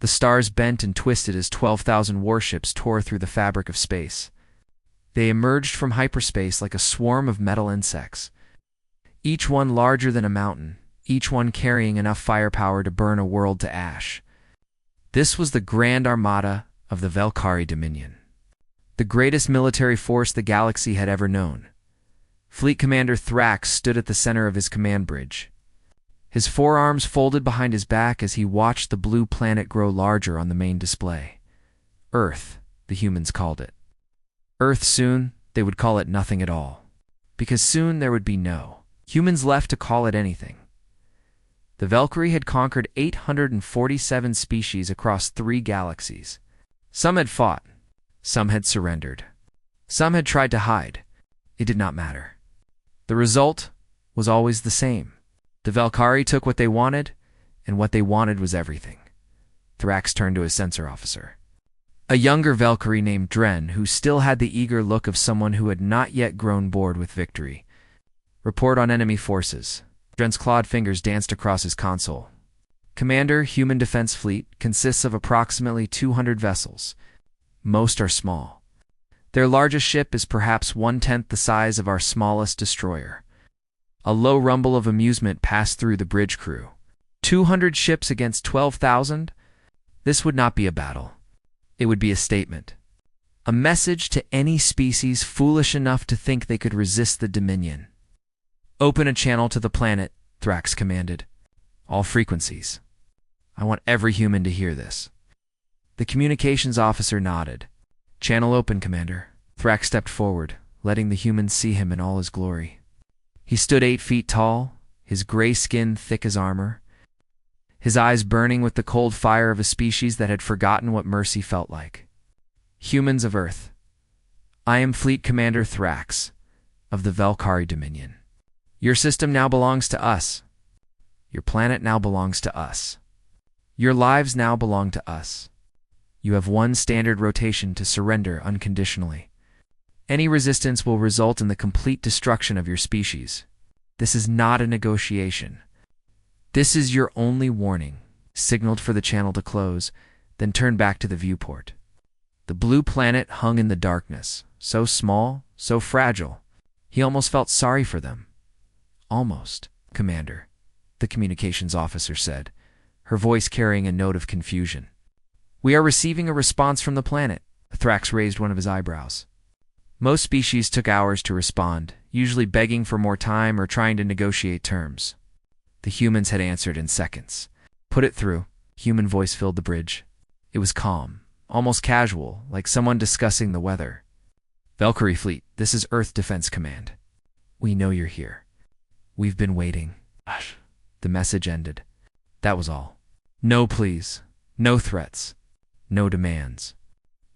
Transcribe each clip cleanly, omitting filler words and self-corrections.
The stars bent and twisted as 12,000 warships tore through the fabric of space. They emerged from hyperspace like a swarm of metal insects, each one larger than a mountain, each one carrying enough firepower to burn a world to ash. This was the Grand Armada of the Velkhari Dominion, the greatest military force the galaxy had ever known. Fleet Commander Thrax stood at the center of his command bridge, his forearms folded behind his back as he watched the blue planet grow larger on the main display. Earth, the humans called it. Earth soon, they would call it nothing at all, because soon there would be no humans left to call it anything. The Velkhari had conquered 847 species across 3 galaxies. Some had fought, some had surrendered, some had tried to hide. It did not matter. The result was always the same. The Velkhari took what they wanted, and what they wanted was everything. Thrax turned to his sensor officer, a younger Velkhari named Dren, who still had the eager look of someone who had not yet grown bored with victory. Report on enemy forces. Dren's clawed fingers danced across his console. Commander, Human Defense Fleet consists of approximately 200 vessels. Most are small. Their largest ship is perhaps 1/10 the size of our smallest destroyer. A low rumble of amusement passed through the bridge crew. 200 ships against 12,000? This would not be a battle. It would be a statement. A message to any species foolish enough to think they could resist the Dominion. Open a channel to the planet, Thrax commanded. All frequencies. I want every human to hear this. The communications officer nodded. Channel open, Commander. Thrax stepped forward, letting the humans see him in all his glory. He stood 8 feet tall, his gray skin thick as armor, his eyes burning with the cold fire of a species that had forgotten what mercy felt like. Humans of Earth, I am Fleet Commander Thrax of the Velkhari Dominion. Your system now belongs to us. Your planet now belongs to us. Your lives now belong to us. You have 1 standard rotation to surrender unconditionally. Any resistance will result in the complete destruction of your species. This is not a negotiation. This is your only warning. Signaled for the channel to close, then turn back to the viewport. The blue planet hung in the darkness, so small, so fragile. He almost felt sorry for them. Almost, Commander, the communications officer said, her voice carrying a note of confusion. We are receiving a response from the planet. Thrax raised one of his eyebrows. Most species took hours to respond, usually begging for more time or trying to negotiate terms. The humans had answered in seconds. Put it through. Human voice filled the bridge. It was calm, almost casual, like someone discussing the weather. Velkhari Fleet, this is Earth Defense Command. We know you're here. We've been waiting. The message ended. That was all. No pleas, no threats, no demands.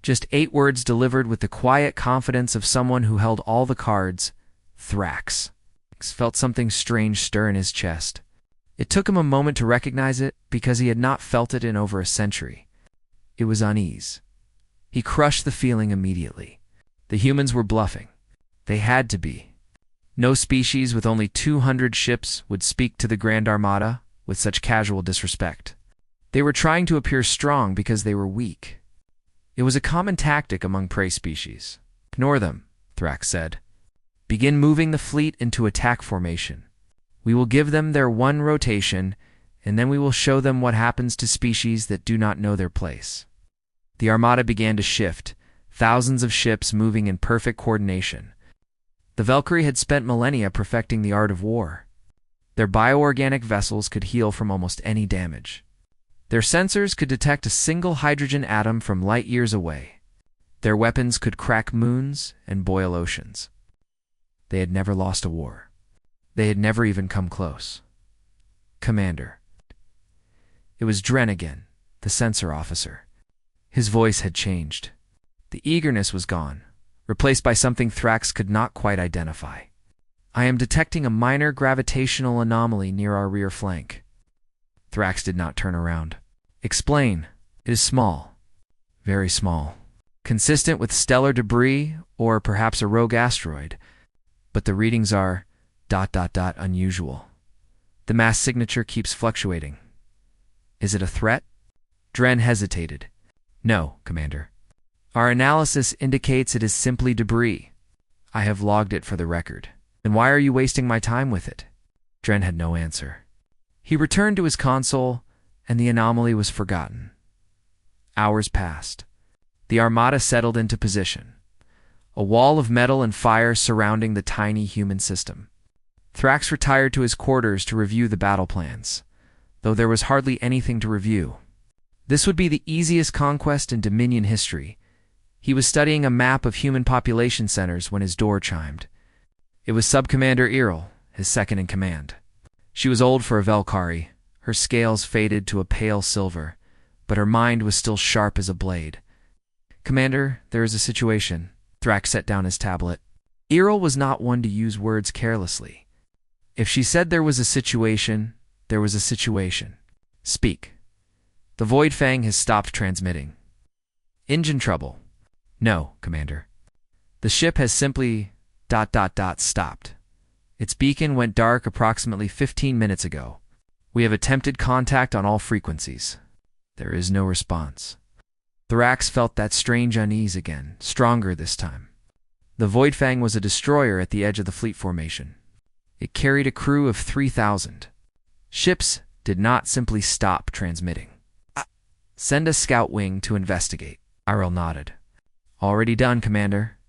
Just 8 words delivered with the quiet confidence of someone who held all the cards. Thrax felt something strange stir in his chest. It took him a moment to recognize it because he had not felt it in over a century. It was unease. He crushed the feeling immediately. The humans were bluffing. They had to be. No species with only 200 ships would speak to the Grand Armada with such casual disrespect. They were trying to appear strong because they were weak. It was a common tactic among prey species. Ignore them, Thrax said. Begin moving the fleet into attack formation. We will give them their 1 rotation, and then we will show them what happens to species that do not know their place. The Armada began to shift, thousands of ships moving in perfect coordination. The Velkhari had spent millennia perfecting the art of war. Their bioorganic vessels could heal from almost any damage. Their sensors could detect a single hydrogen atom from light years away. Their weapons could crack moons and boil oceans. They had never lost a war. They had never even come close. Commander. It was Dren again, the sensor officer. His voice had changed. The eagerness was gone, replaced by something Thrax could not quite identify. I am detecting a minor gravitational anomaly near our rear flank. Thrax did not turn around. Explain. It is small. Very small. Consistent with stellar debris or perhaps a rogue asteroid. But the readings are ... unusual. The mass signature keeps fluctuating. Is it a threat? Dren hesitated. No, Commander. Our analysis indicates it is simply debris. I have logged it for the record. Then why are you wasting my time with it? Dren had no answer. He returned to his console, and the anomaly was forgotten. Hours passed. The Armada settled into position. A wall of metal and fire surrounding the tiny human system. Thrax retired to his quarters to review the battle plans, though there was hardly anything to review. This would be the easiest conquest in Dominion history. He was studying a map of human population centers when his door chimed. It was Subcommander Errol, his second-in-command. She was old for a Velkari. Her scales faded to a pale silver, but her mind was still sharp as a blade. Commander, there is a situation. Thrax set down his tablet. Errol was not one to use words carelessly. If she said there was a situation, there was a situation. Speak. The Void Fang has stopped transmitting. Engine trouble. No, Commander. The ship has simply ... stopped. Its beacon went dark approximately 15 minutes ago. We have attempted contact on all frequencies. There is no response. Thrax felt that strange unease again, stronger this time. The Void Fang was a destroyer at the edge of the fleet formation. It carried a crew of 3,000. Ships did not simply stop transmitting. Send a scout wing to investigate. Irel nodded. Already done, Commander.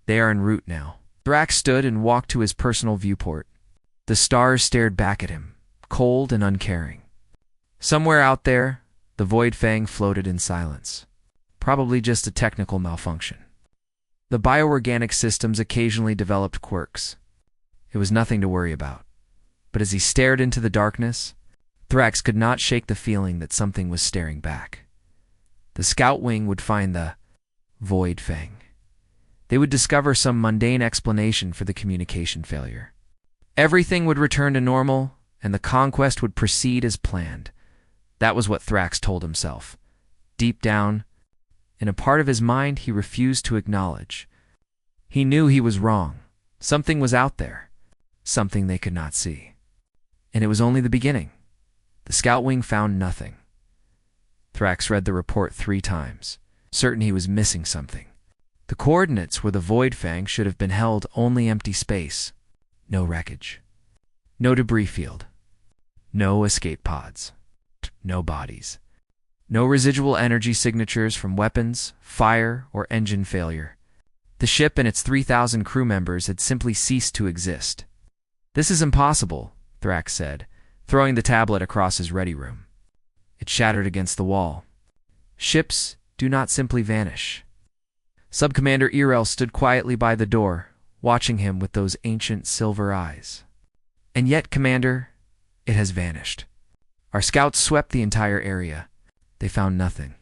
They are en route now. Thrax stood and walked to his personal viewport. The stars stared back at him, cold and uncaring. Somewhere out there, the Void Fang floated in silence. Probably just a technical malfunction. The bioorganic systems occasionally developed quirks. It was nothing to worry about. But as he stared into the darkness, Thrax could not shake the feeling that something was staring back. The scout wing would find the Void Fang. They would discover some mundane explanation for the communication failure. Everything would return to normal, and the conquest would proceed as planned. That was what Thrax told himself. Deep down, in a part of his mind he refused to acknowledge. He knew he was wrong. Something was out there. Something they could not see. And it was only the beginning. The scout wing found nothing. Thrax read the report 3 times, certain he was missing something. The coordinates where the Void Fang should have been held only empty space. No wreckage. No debris field. No escape pods. No bodies. No residual energy signatures from weapons, fire, or engine failure. The ship and its 3,000 crew members had simply ceased to exist. This is impossible, Thrax said, throwing the tablet across his ready room. It shattered against the wall. Ships do not simply vanish. Subcommander Errol stood quietly by the door, watching him with those ancient silver eyes. And yet, Commander, it has vanished. Our scouts swept the entire area. They found nothing.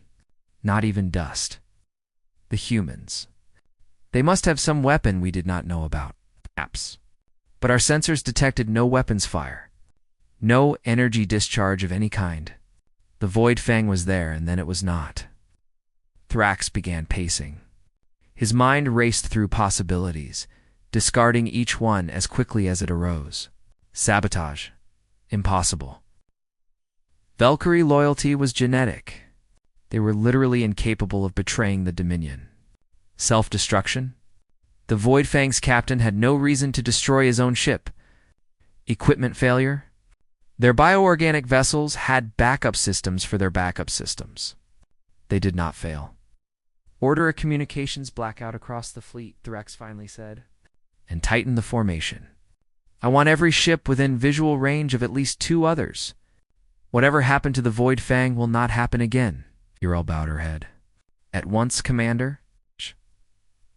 Not even dust. The humans. They must have some weapon we did not know about. Perhaps. But our sensors detected no weapons fire. No energy discharge of any kind. The Void Fang was there, and then it was not. Thrax began pacing. His mind raced through possibilities, discarding each one as quickly as it arose. Sabotage. Impossible. Velkari loyalty was genetic. They were literally incapable of betraying the Dominion. Self-destruction? The Void Fang's captain had no reason to destroy his own ship. Equipment failure? Their bioorganic vessels had backup systems for their backup systems. They did not fail. Order a communications blackout across the fleet, Thrax finally said, and tighten the formation. I want every ship within visual range of at least 2 others. Whatever happened to the Void Fang will not happen again. Errol bowed her head. At once, Commander?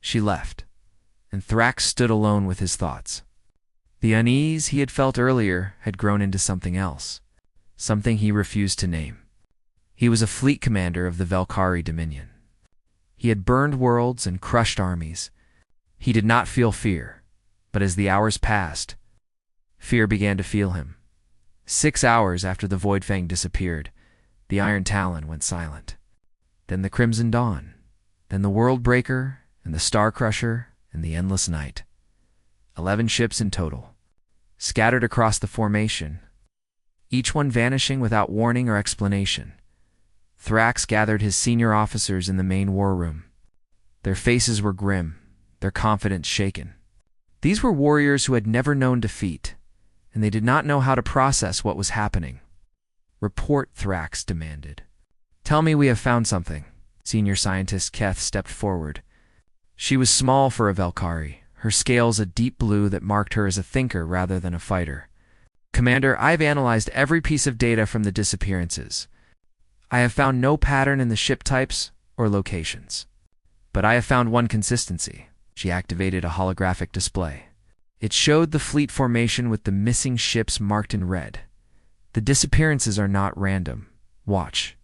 She left, and Thrax stood alone with his thoughts. The unease he had felt earlier had grown into something else, something he refused to name. He was a fleet commander of the Velkari Dominion. He had burned worlds and crushed armies. He did not feel fear, but as the hours passed, fear began to feel him. 6 hours after the Void Fang disappeared, the Iron Talon went silent. Then the Crimson Dawn, then the World Breaker, and the Star Crusher, and the Endless Night. 11 ships in total, scattered across the formation, each one vanishing without warning or explanation. Thrax gathered his senior officers in the main war room. Their faces were grim, their confidence shaken. These were warriors who had never known defeat, and they did not know how to process what was happening. "Report," Thrax demanded. "Tell me we have found something." Senior Scientist Keth stepped forward. She was small for a Valkyrie, her scales a deep blue that marked her as a thinker rather than a fighter. "Commander, I've analyzed every piece of data from the disappearances. I have found no pattern in the ship types or locations. But I have found one consistency." She activated a holographic display. It showed the fleet formation with the missing ships marked in red. "The disappearances are not random. Watch."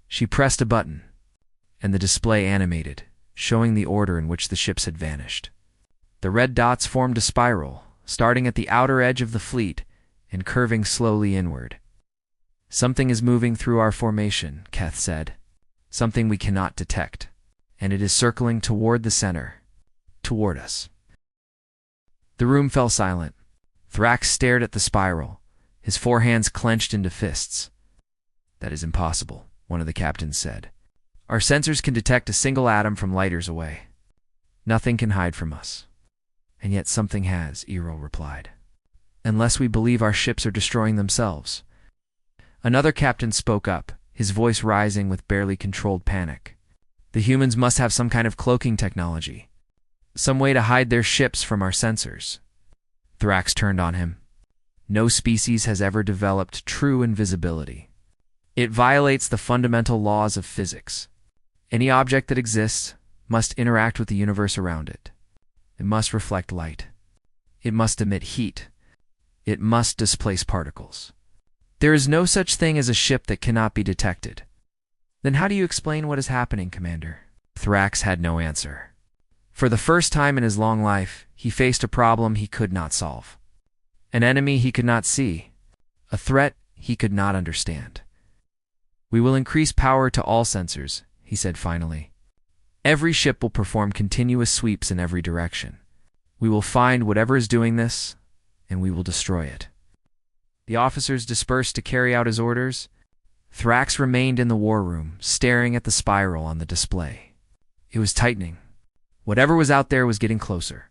She pressed a button, and the display animated, showing the order in which the ships had vanished. The red dots formed a spiral, starting at the outer edge of the fleet and curving slowly inward. "Something is moving through our formation," Keth said. "Something we cannot detect, and it is circling toward the center, toward us." The room fell silent. Thrax stared at the spiral, his four hands clenched into fists. "That is impossible," one of the captains said. "Our sensors can detect a single atom from light years away. Nothing can hide from us." "And yet something has," Ero replied. "Unless we believe our ships are destroying themselves." Another captain spoke up, his voice rising with barely controlled panic. "The humans must have some kind of cloaking technology. Some way to hide their ships from our sensors." Thrax turned on him. "No species has ever developed true invisibility. It violates the fundamental laws of physics. Any object that exists must interact with the universe around it. It must reflect light. It must emit heat. It must displace particles. There is no such thing as a ship that cannot be detected." "Then how do you explain what is happening, Commander?" Thrax had no answer. For the first time in his long life, he faced a problem he could not solve. An enemy he could not see. A threat he could not understand. "We will increase power to all sensors," he said finally. "Every ship will perform continuous sweeps in every direction. We will find whatever is doing this, and we will destroy it." The officers dispersed to carry out his orders. Thrax remained in the war room, staring at the spiral on the display. It was tightening. Whatever was out there was getting closer.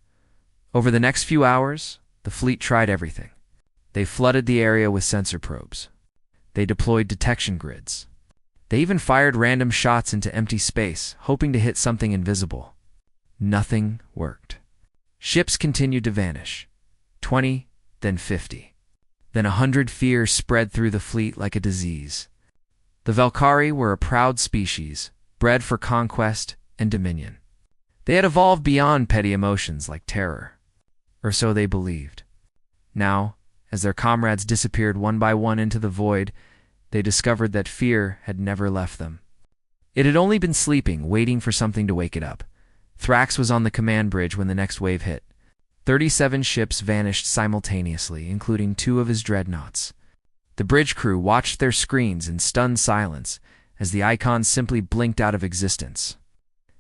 Over the next few hours, the fleet tried everything. They flooded the area with sensor probes. They deployed detection grids. They even fired random shots into empty space, hoping to hit something invisible. Nothing worked. Ships continued to vanish. 20, then 50. Then 100. Fear spread through the fleet like a disease. The Valkyrie were a proud species, bred for conquest and dominion. They had evolved beyond petty emotions like terror. Or so they believed. Now, as their comrades disappeared one by one into the void, they discovered that fear had never left them. It had only been sleeping, waiting for something to wake it up. Thrax was on the command bridge when the next wave hit. 37 ships vanished simultaneously, including 2 of his dreadnoughts. The bridge crew watched their screens in stunned silence as the icons simply blinked out of existence.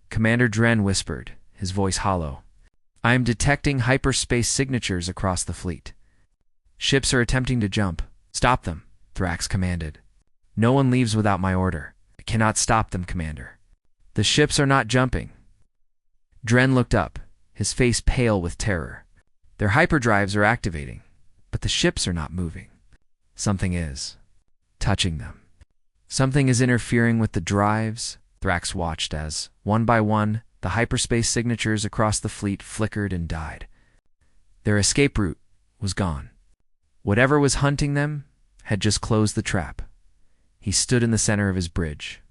Commander Dren whispered, his voice hollow. "I am detecting hyperspace signatures across the fleet. Ships are attempting to jump. Stop them," Thrax commanded. "No one leaves without my order. I cannot stop them, Commander." "The ships are not jumping." Dren looked up, his face pale with terror. "Their hyperdrives are activating, but the ships are not moving. Something is touching them. Something is interfering with the drives." Thrax watched as, one by one, the hyperspace signatures across the fleet flickered and died. Their escape route was gone. Whatever was hunting them had just closed the trap. He stood in the center of his bridge,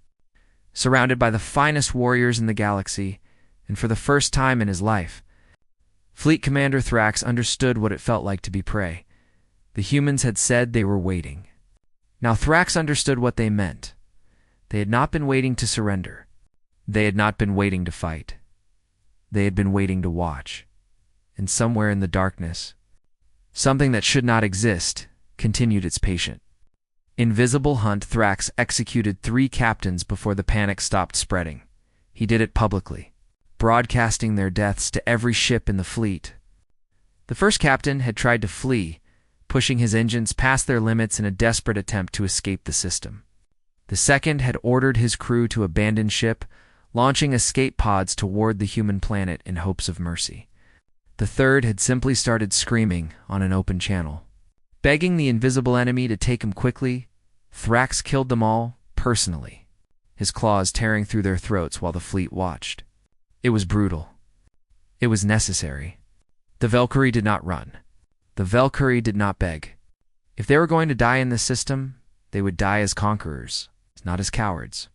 surrounded by the finest warriors in the galaxy, and for the first time in his life, Fleet Commander Thrax understood what it felt like to be prey. The humans had said they were waiting. Now Thrax understood what they meant. They had not been waiting to surrender. They had not been waiting to fight. They had been waiting to watch. And somewhere in the darkness, something that should not exist continued its patient. Invisible Hunt Thrax executed 3 captains before the panic stopped spreading. He did it publicly, broadcasting their deaths to every ship in the fleet. The first captain had tried to flee, pushing his engines past their limits in a desperate attempt to escape the system. The second had ordered his crew to abandon ship, launching escape pods toward the human planet in hopes of mercy. The third had simply started screaming on an open channel. Begging the invisible enemy to take him quickly, Thrax killed them all personally, his claws tearing through their throats while the fleet watched. It was brutal. It was necessary. The Valkyrie did not run. The Valkyrie did not beg. If they were going to die in this system, they would die as conquerors, not as cowards.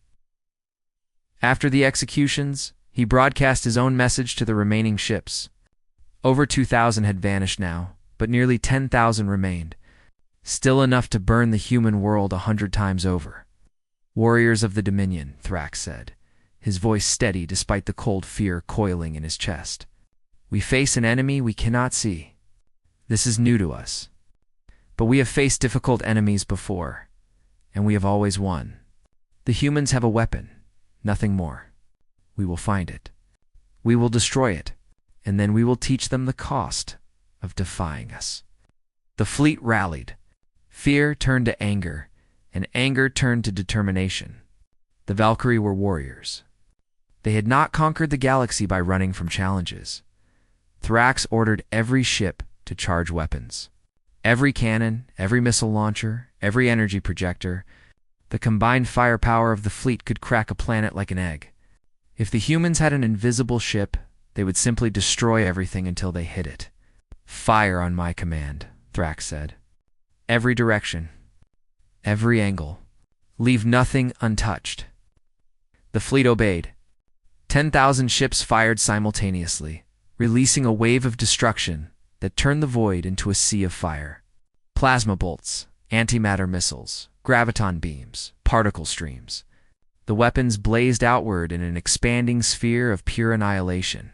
After the executions, he broadcast his own message to the remaining ships. Over 2,000 had vanished now, but nearly 10,000 remained, still enough to burn the human world 100 times over. "Warriors of the Dominion," Thrax said, his voice steady despite the cold fear coiling in his chest. "We face an enemy we cannot see. This is new to us. But we have faced difficult enemies before, and we have always won. The humans have a weapon, nothing more. We will find it. We will destroy it, and then we will teach them the cost of defying us." The fleet rallied. Fear turned to anger, and anger turned to determination. The Valkyrie were warriors. They had not conquered the galaxy by running from challenges. Thrax ordered every ship to charge weapons. Every cannon, every missile launcher, every energy projector. The combined firepower of the fleet could crack a planet like an egg. If the humans had an invisible ship, they would simply destroy everything until they hit it. "Fire on my command," Thrax said. "Every direction. Every angle. Leave nothing untouched." The fleet obeyed. 10,000 ships fired simultaneously, releasing a wave of destruction that turned the void into a sea of fire. Plasma bolts, antimatter missiles, graviton beams, particle streams. The weapons blazed outward in an expanding sphere of pure annihilation.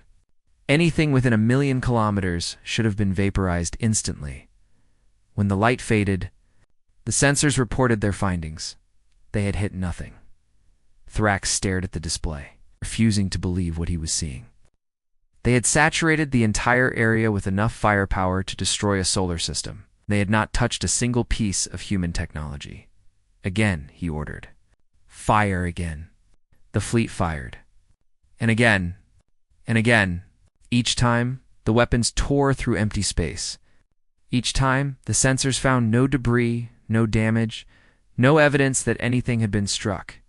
Anything within 1,000,000 kilometers should have been vaporized instantly. When the light faded, the sensors reported their findings. They had hit nothing. Thrax stared at the display, refusing to believe what he was seeing. They had saturated the entire area with enough firepower to destroy a solar system. They had not touched a single piece of human technology. "Again," he ordered. "Fire again." The fleet fired. And again. And again. Each time, the weapons tore through empty space. Each time, the sensors found no debris, no damage, no evidence that anything had been struck.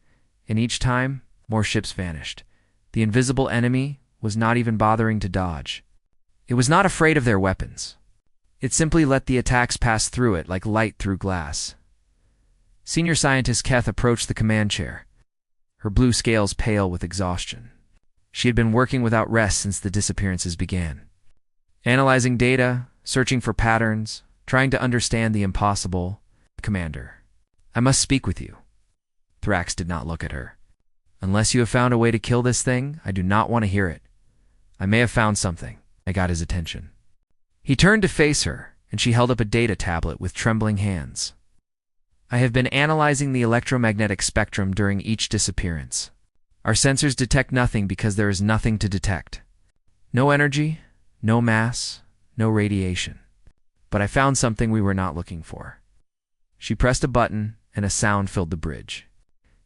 And each time, more ships vanished. The invisible enemy was not even bothering to dodge. It was not afraid of their weapons. It simply let the attacks pass through it like light through glass. Senior Scientist Keth approached the command chair, her blue scales pale with exhaustion. She had been working without rest since the disappearances began. Analyzing data, searching for patterns, trying to understand the impossible. "Commander, I must speak with you." Thrax did not look at her. "Unless you have found a way to kill this thing, I do not want to hear it." "I may have found something." I got his attention. He turned to face her, and she held up a data tablet with trembling hands. "I have been analyzing the electromagnetic spectrum during each disappearance. Our sensors detect nothing because there is nothing to detect. No energy, no mass, no radiation. But I found something we were not looking for." She pressed a button, and a sound filled the bridge.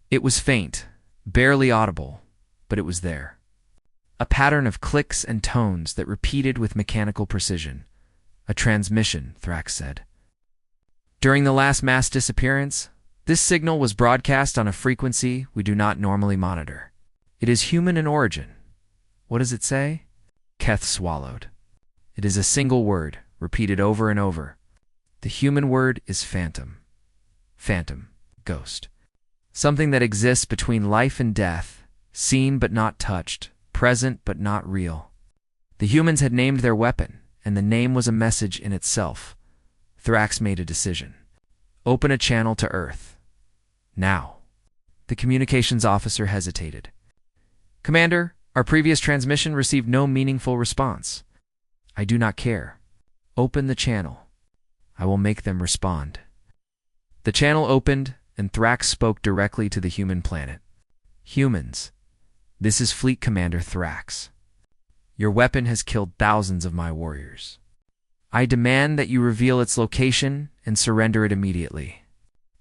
It was faint, barely audible, but it was there. A pattern of clicks and tones that repeated with mechanical precision. "A transmission," Thrax said. "During the last mass disappearance, this signal was broadcast on a frequency we do not normally monitor. It is human in origin." "What does it say?" Keth swallowed. "It is a single word, repeated over and over. The human word is phantom. Phantom, ghost. Something that exists between life and death, seen but not touched, present but not real." The humans had named their weapon, and the name was a message in itself. Thrax made a decision. "Open a channel to Earth. Now." The communications officer hesitated. "Commander, our previous transmission received no meaningful response." "I do not care. Open the channel. I will make them respond." The channel opened, and Thrax spoke directly to the human planet. "Humans, this is Fleet Commander Thrax. Your weapon has killed thousands of my warriors. I demand that you reveal its location and surrender it immediately.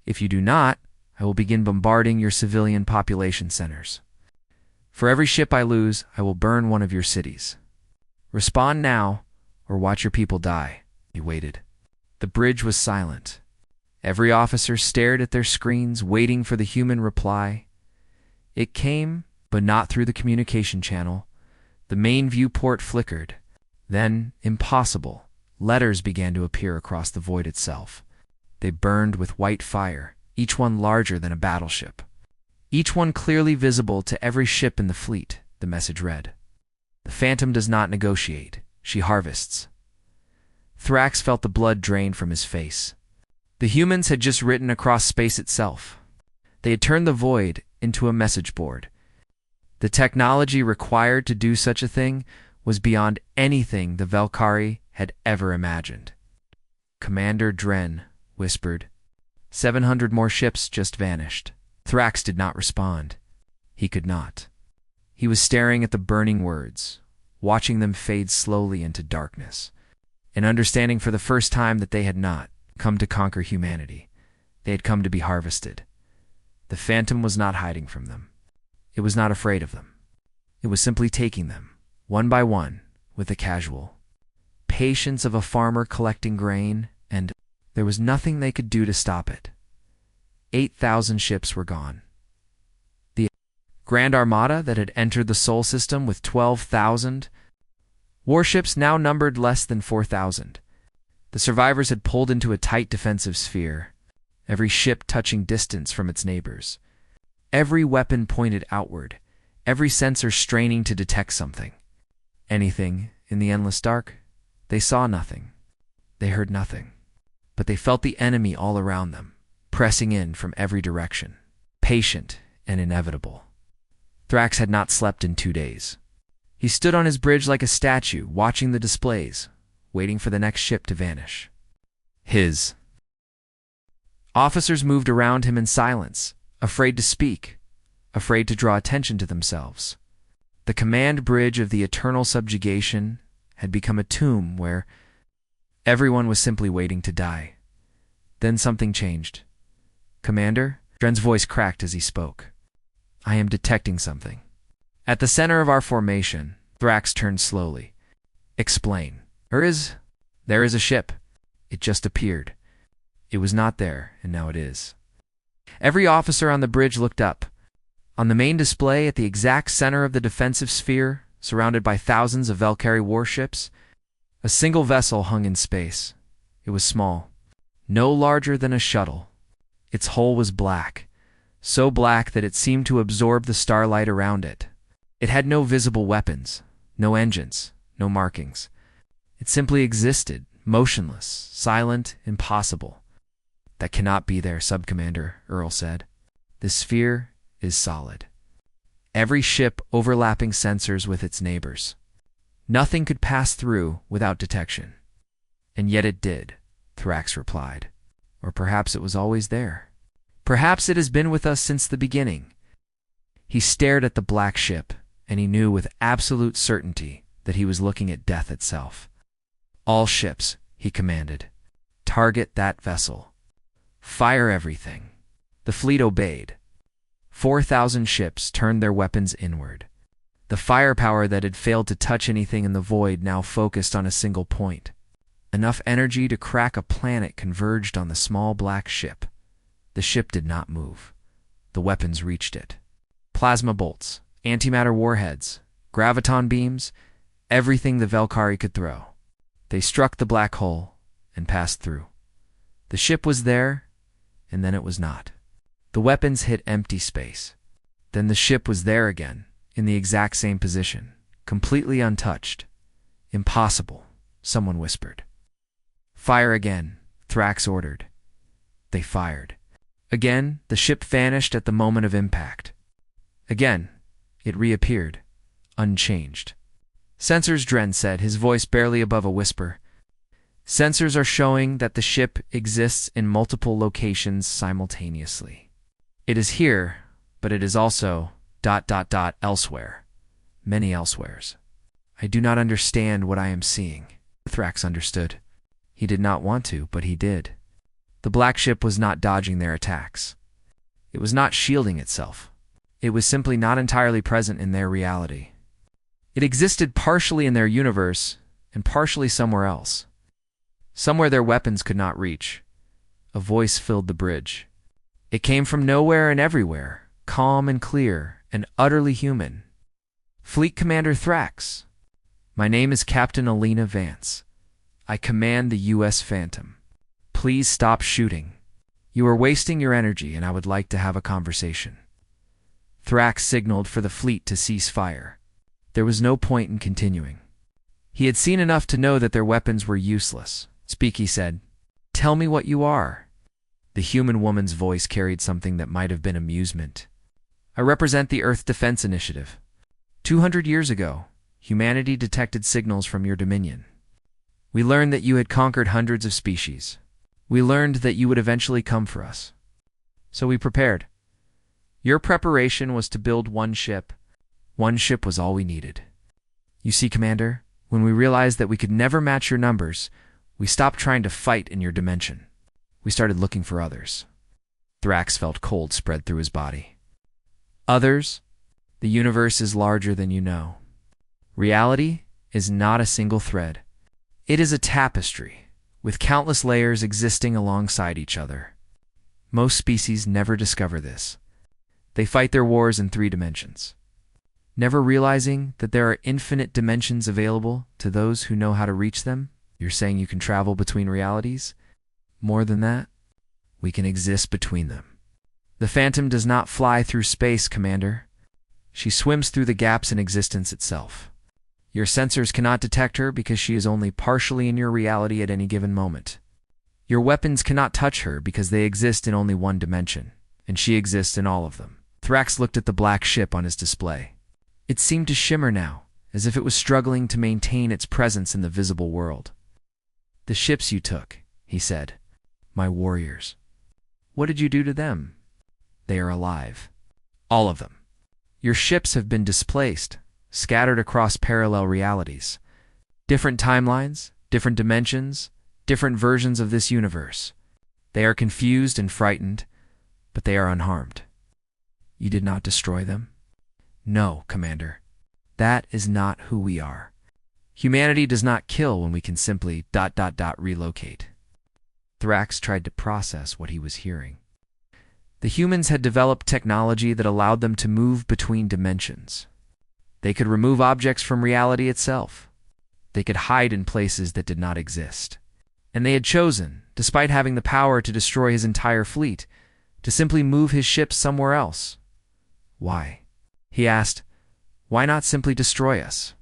If you do not, I will begin bombarding your civilian population centers. For every ship I lose, I will burn one of your cities. Respond now, or watch your people die." He waited. The bridge was silent. Every officer stared at their screens, waiting for the human reply. It came, but not through the communication channel. The main viewport flickered. Then, impossible, letters began to appear across the void itself. They burned with white fire, each one larger than a battleship. "Each one clearly visible to every ship in the fleet," the message read. "The Phantom does not negotiate. She harvests." Thrax felt the blood drain from his face. The humans had just written across space itself. They had turned the void into a message board. The technology required to do such a thing was beyond anything the Valkyrie had ever imagined. Commander Dren whispered, "700 more ships just vanished." Thrax did not respond. He could not. He was staring at the burning words, watching them fade slowly into darkness, and understanding for the first time that they had not come to conquer humanity. They had come to be harvested. The Phantom was not hiding from them. It was not afraid of them. It was simply taking them, one by one, with the casual patience of a farmer collecting grain, and there was nothing they could do to stop it. 8,000 ships were gone. The Grand Armada that had entered the Sol system with 12,000 warships now numbered less than 4,000. The survivors had pulled into a tight defensive sphere, every ship touching distance from its neighbors. Every weapon pointed outward, every sensor straining to detect something. Anything in the endless dark? They saw nothing. They heard nothing. But they felt the enemy all around them, pressing in from every direction, patient and inevitable. Thrax had not slept in 2 days. He stood on his bridge like a statue, watching the displays, waiting for the next ship to vanish. His officers moved around him in silence, afraid to speak, afraid to draw attention to themselves. The command bridge of the eternal subjugation had become a tomb where everyone was simply waiting to die. Then something changed. "Commander?" Dren's voice cracked as he spoke. "I am detecting something." At the center of our formation, Thrax turned slowly. "Explain." There is a ship. It just appeared. It was not there, and now it is." Every officer on the bridge looked up. On the main display at the exact center of the defensive sphere, surrounded by thousands of Valkyrie warships, a single vessel hung in space. It was small, no larger than a shuttle. Its hull was black, so black that it seemed to absorb the starlight around it. It had no visible weapons, no engines, no markings. It simply existed, motionless, silent, impossible. "That cannot be there, Subcommander," Earl said. "This sphere is solid. Every ship overlapping sensors with its neighbors. Nothing could pass through without detection." "And yet it did," Thrax replied. "Or perhaps it was always there. Perhaps it has been with us since the beginning." He stared at the black ship, and he knew with absolute certainty that he was looking at death itself. "All ships," he commanded. "Target that vessel. Fire everything." The fleet obeyed. 4,000 ships turned their weapons inward. The firepower that had failed to touch anything in the void now focused on a single point. Enough energy to crack a planet converged on the small black ship. The ship did not move. The weapons reached it. Plasma bolts, antimatter warheads, graviton beams, everything the Valkyrie could throw. They struck the black hole and passed through. The ship was there, and then it was not. The weapons hit empty space. Then the ship was there again, in the exact same position, completely untouched. "Impossible," someone whispered. "Fire again," Thrax ordered. They fired. Again, the ship vanished at the moment of impact. Again, it reappeared, unchanged. "Sensors," Dren said, his voice barely above a whisper. "Sensors are showing that the ship exists in multiple locations simultaneously. It is here, but it is also ... elsewhere. Many elsewheres. I do not understand what I am seeing." Thrax understood. He did not want to, but he did. The black ship was not dodging their attacks. It was not shielding itself. It was simply not entirely present in their reality. It existed partially in their universe and partially somewhere else. Somewhere their weapons could not reach. A voice filled the bridge. It came from nowhere and everywhere, calm and clear and utterly human. Fleet Commander Thrax, my name is Captain Alina Vance. I command the U.S. Phantom. Please stop shooting. You are wasting your energy and I would like to have a conversation. Thrax signaled for the fleet to cease fire. There was no point in continuing. He had seen enough to know that their weapons were useless. Speak, he said. Tell me what you are. The human woman's voice carried something that might have been amusement. I represent the Earth Defense Initiative. 200 years ago, humanity detected signals from your dominion. We learned that you had conquered hundreds of species. We learned that you would eventually come for us. So we prepared. Your preparation was to build one ship. One ship was all we needed. You see, Commander, when we realized that we could never match your numbers, we stopped trying to fight in your dimension. We started looking for others. Thrax felt cold spread through his body. Others? The universe is larger than you know. Reality is not a single thread. It is a tapestry, with countless layers existing alongside each other. Most species never discover this. They fight their wars in 3 dimensions, never realizing that there are infinite dimensions available to those who know how to reach them. You're saying you can travel between realities? More than that, we can exist between them. The Phantom does not fly through space, Commander. She swims through the gaps in existence itself. Your sensors cannot detect her because she is only partially in your reality at any given moment. Your weapons cannot touch her because they exist in only one dimension, and she exists in all of them. Thrax looked at the black ship on his display. It seemed to shimmer now, as if it was struggling to maintain its presence in the visible world. The ships you took, he said. My warriors. What did you do to them? They are alive. All of them. Your ships have been displaced, scattered across parallel realities. Different timelines, different dimensions, different versions of this universe. They are confused and frightened, but they are unharmed. You did not destroy them? No, Commander. That is not who we are. Humanity does not kill when we can simply ... relocate. Thrax tried to process what he was hearing. The humans had developed technology that allowed them to move between dimensions. They could remove objects from reality itself. They could hide in places that did not exist. And they had chosen, despite having the power to destroy his entire fleet, to simply move his ships somewhere else. Why? He asked. Why not simply destroy us?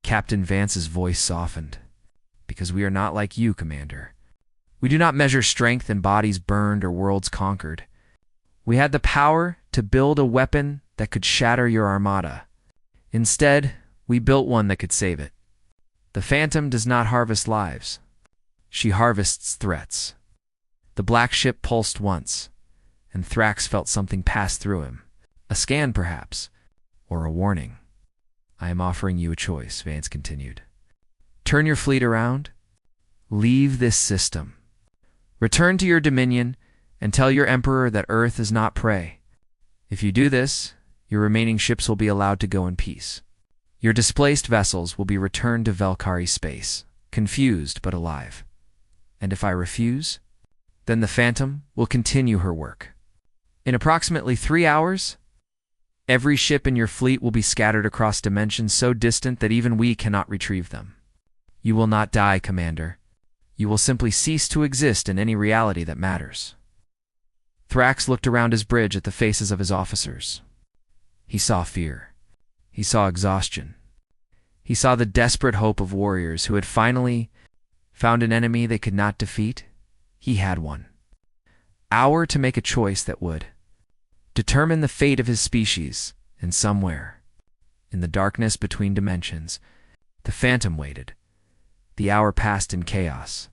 Captain Vance's voice softened. Because we are not like you, Commander. We do not measure strength in bodies burned or worlds conquered. We had the power to build a weapon that could shatter your Armada. Instead, we built one that could save it. The Phantom does not harvest lives. She harvests threats. The black ship pulsed once, and Thrax felt something pass through him. A scan, perhaps, or a warning. I am offering you a choice, Vance continued. Turn your fleet around. Leave this system. Return to your dominion and tell your Emperor that Earth is not prey. If you do this, your remaining ships will be allowed to go in peace. Your displaced vessels will be returned to Velkari space, confused but alive. And if I refuse, then the Phantom will continue her work. In approximately 3 hours, every ship in your fleet will be scattered across dimensions so distant that even we cannot retrieve them. You will not die, Commander. You will simply cease to exist in any reality that matters. Thrax looked around his bridge at the faces of his officers. He saw fear. He saw exhaustion. He saw the desperate hope of warriors who had finally found an enemy they could not defeat. He had one. Hour to make a choice that would determine the fate of his species, and somewhere, in the darkness between dimensions, the Phantom waited. The hour passed in chaos.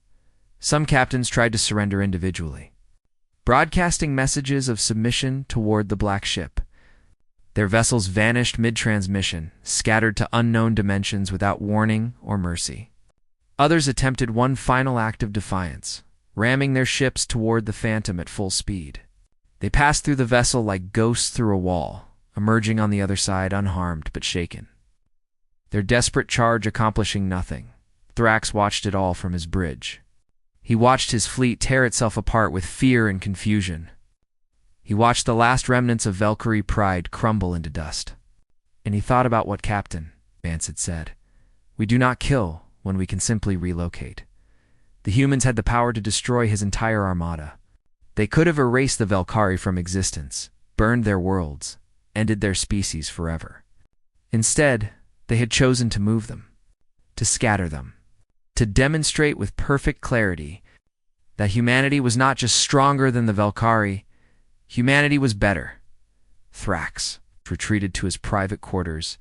Some captains tried to surrender individually, broadcasting messages of submission toward the black ship. Their vessels vanished mid-transmission, scattered to unknown dimensions without warning or mercy. Others attempted one final act of defiance, ramming their ships toward the Phantom at full speed. They passed through the vessel like ghosts through a wall, emerging on the other side unharmed but shaken. Their desperate charge accomplishing nothing, Thrax watched it all from his bridge. He watched his fleet tear itself apart with fear and confusion. He watched the last remnants of Valkyrie pride crumble into dust. And he thought about what Captain Vance had said. We do not kill when we can simply relocate. The humans had the power to destroy his entire armada. They could have erased the Valkyrie from existence, burned their worlds, ended their species forever. Instead, they had chosen to move them, to scatter them, to demonstrate with perfect clarity that humanity was not just stronger than the Valkyrie, humanity was better. Thrax retreated to his private quarters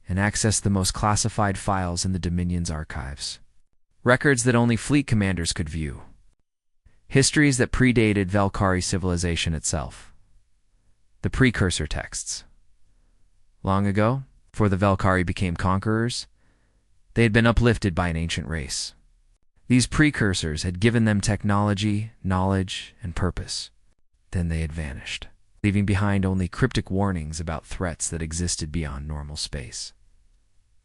and accessed the most classified files in the Dominion's archives. Records that only fleet commanders could view. Histories that predated Valkyrie civilization itself. The precursor texts. Long ago, before the Valkyrie became conquerors, they had been uplifted by an ancient race. These precursors had given them technology, knowledge, and purpose. Then they had vanished, leaving behind only cryptic warnings about threats that existed beyond normal space.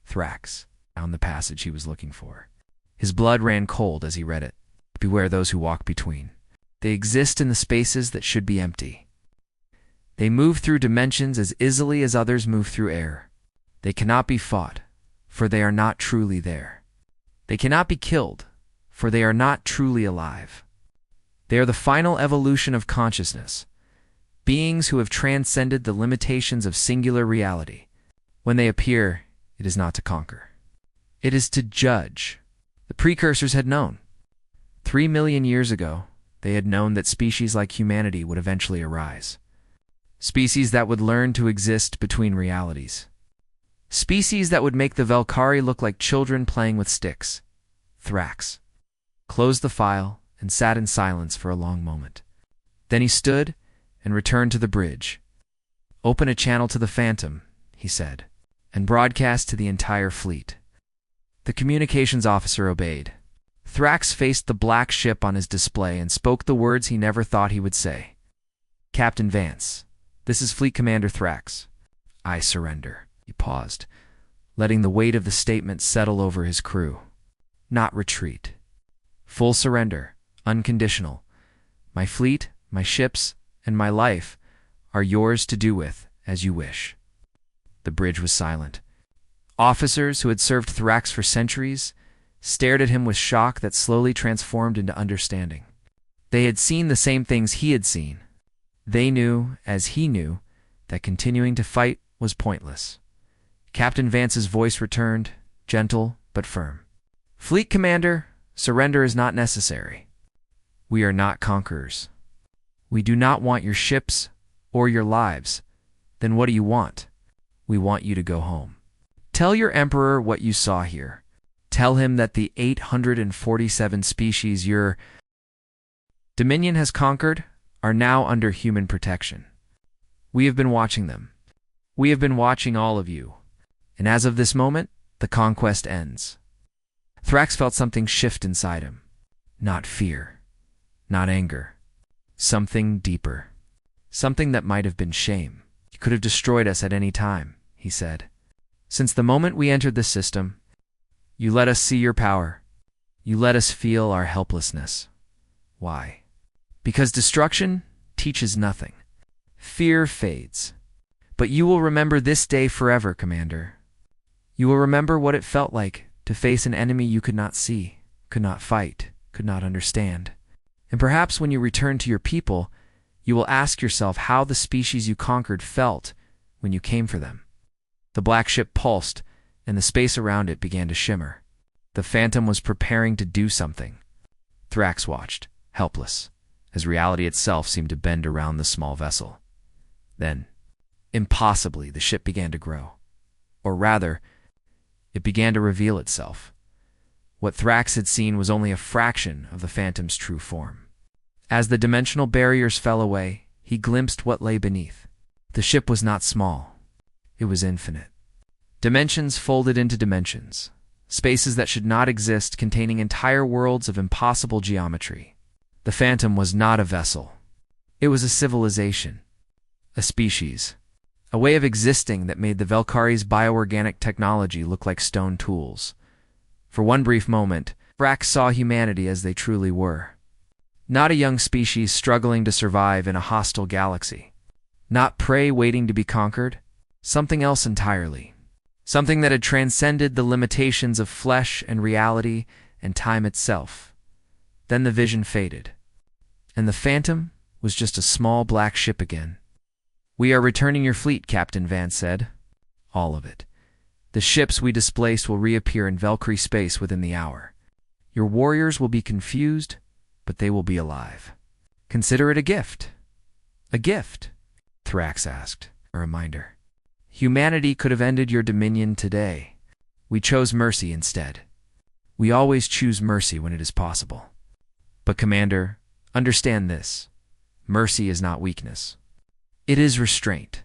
Thrax found the passage he was looking for. His blood ran cold as he read it. Beware those who walk between. They exist in the spaces that should be empty. They move through dimensions as easily as others move through air. They cannot be fought, for they are not truly there. They cannot be killed, for they are not truly alive. They are the final evolution of consciousness, beings who have transcended the limitations of singular reality. When they appear, it is not to conquer. It is to judge. The precursors had known. 3 million years ago, they had known that species like humanity would eventually arise. Species that would learn to exist between realities. Species that would make the Valkyrie look like children playing with sticks. Thrax closed the file and sat in silence for a long moment. Then he stood and returned to the bridge. Open a channel to the Phantom, he said, and broadcast to the entire fleet. The communications officer obeyed. Thrax faced the black ship on his display and spoke the words he never thought he would say. Captain Vance, this is Fleet Commander Thrax. I surrender. He paused, letting the weight of the statement settle over his crew. Not retreat. Full surrender, unconditional. My fleet, my ships, and my life are yours to do with as you wish. The bridge was silent. Officers who had served Thrax for centuries stared at him with shock that slowly transformed into understanding. They had seen the same things he had seen. They knew, as he knew, that continuing to fight was pointless. Captain Vance's voice returned, gentle but firm. Fleet Commander, surrender is not necessary. We are not conquerors. We do not want your ships or your lives. Then what do you want? We want you to go home. Tell your Emperor what you saw here. Tell him that the 847 species your Dominion has conquered are now under human protection. We have been watching them. We have been watching all of you. And as of this moment, the conquest ends. Thrax felt something shift inside him. Not fear. Not anger. Something deeper. Something that might have been shame. You could have destroyed us at any time, he said. Since the moment we entered the system, you let us see your power. You let us feel our helplessness. Why? Because destruction teaches nothing. Fear fades. But you will remember this day forever, Commander. You will remember what it felt like to face an enemy you could not see, could not fight, could not understand. And perhaps when you return to your people, you will ask yourself how the species you conquered felt when you came for them. The black ship pulsed, and the space around it began to shimmer. The Phantom was preparing to do something. Thrax watched, helpless, as reality itself seemed to bend around the small vessel. Then, impossibly, the ship began to grow. Or rather, it began to reveal itself. What Thrax had seen was only a fraction of the Phantom's true form. As the dimensional barriers fell away, he glimpsed what lay beneath. The ship was not small. It was infinite. Dimensions folded into dimensions. Spaces that should not exist, containing entire worlds of impossible geometry. The Phantom was not a vessel. It was a civilization, a species, a way of existing that made the Velkari's bioorganic technology look like stone tools. For one brief moment, Thrax saw humanity as they truly were. Not a young species struggling to survive in a hostile galaxy. Not prey waiting to be conquered. Something else entirely. Something that had transcended the limitations of flesh and reality and time itself. Then the vision faded, and the Phantom was just a small black ship again. "We are returning your fleet," Captain Vance said. "All of it. The ships we displaced will reappear in Valkyrie space within the hour. Your warriors will be confused, but they will be alive. Consider it a gift." "A gift?" Thrax asked. "A reminder. Humanity could have ended your dominion today. We chose mercy instead. We always choose mercy when it is possible. But, Commander, understand this. Mercy is not weakness. It is restraint,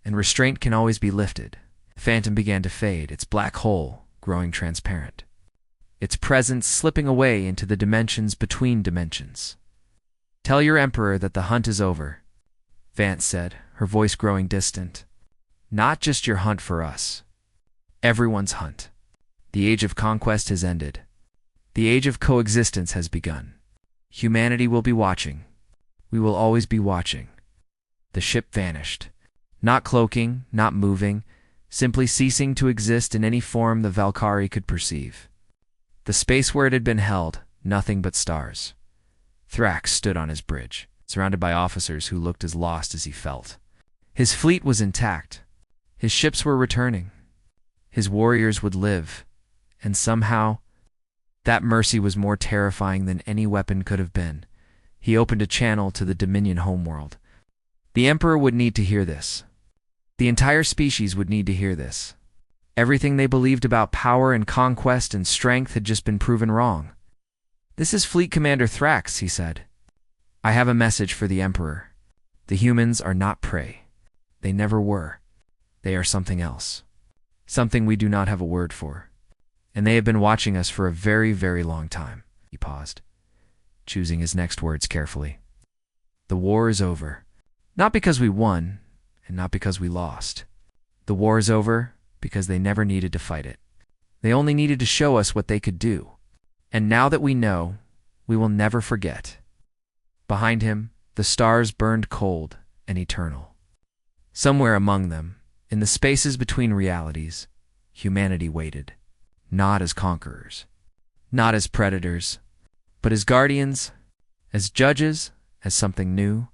and restraint can always be lifted." The Phantom began to fade, its black hole growing transparent, its presence slipping away into the dimensions between dimensions. "Tell your Emperor that the hunt is over," Vance said, her voice growing distant. "Not just your hunt for us. Everyone's hunt. The age of conquest has ended. The age of coexistence has begun. Humanity will be watching. We will always be watching." The ship vanished. Not cloaking, not moving, simply ceasing to exist in any form the Valkyrie could perceive. The space where it had been held, nothing but stars. Thrax stood on his bridge, surrounded by officers who looked as lost as he felt. His fleet was intact. His ships were returning. His warriors would live. And somehow, that mercy was more terrifying than any weapon could have been. He opened a channel to the Dominion homeworld. The Emperor would need to hear this. The entire species would need to hear this. Everything they believed about power and conquest and strength had just been proven wrong. "This is Fleet Commander Thrax," he said. "I have a message for the Emperor. The humans are not prey. They never were. They are something else. Something we do not have a word for. And they have been watching us for a very, very long time." He paused, choosing his next words carefully. "The war is over. Not because we won, and not because we lost. The war is over because they never needed to fight it. They only needed to show us what they could do. And now that we know, we will never forget." Behind him, the stars burned cold and eternal. Somewhere among them, in the spaces between realities, humanity waited. Not as conquerors, not as predators, but as guardians, as judges, as something new.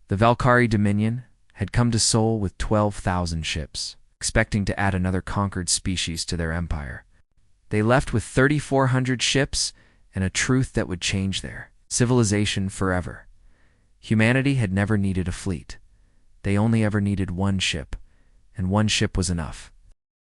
The Valkyrie Dominion had come to Sol with 12,000 ships, expecting to add another conquered species to their empire. They left with 3,400 ships and a truth that would change their civilization forever. Humanity had never needed a fleet. They only ever needed one ship, and one ship was enough.